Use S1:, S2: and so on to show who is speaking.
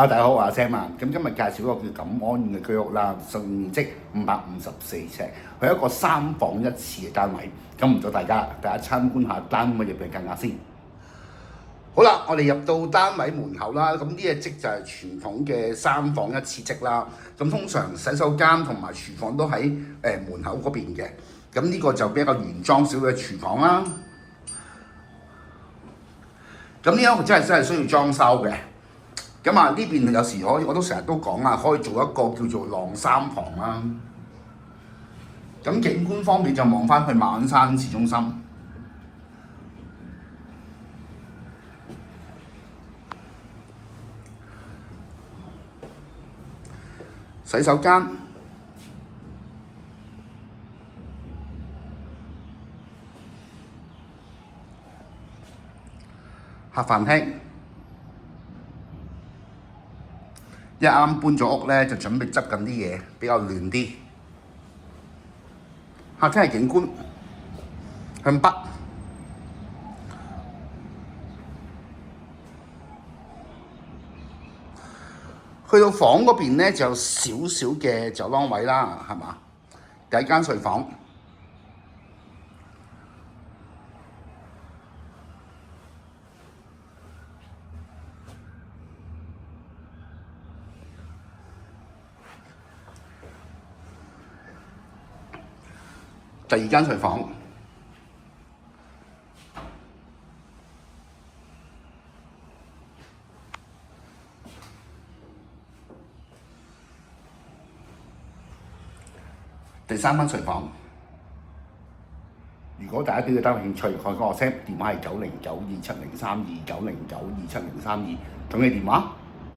S1: 大家好，我係阿 Sam 啊。咁今日介紹一個叫錦安苑嘅居屋啦，實用面積554尺，佢係一個3房1廁嘅單位。咁唔阻大家參觀下單位入邊嘅價格先。好啦，我哋入到單位門口啦，咁呢隻則就係傳統嘅3房1廁則啦。咁通常洗手間同埋廚房都喺門口嗰邊嘅。咁呢個就比較原裝少嘅廚房啦。咁呢一個真係需要裝修嘅。咁啊，呢邊有時我都成日都講啊，可以做一個叫做晾衫房啦。咁景觀方面就望翻去馬鞍山市中心。洗手間、客飯廳。一啱搬咗屋咧，就準備執緊啲嘢，比較亂啲。客廳係景觀，向北。去到房嗰邊咧，就有少少嘅走廊位啦，係嘛？第一間睡房。第二間睡房，第三間睡房。如果大家對個單位興趣，可以講我 Sam，電話係9092703290927032，等你電話。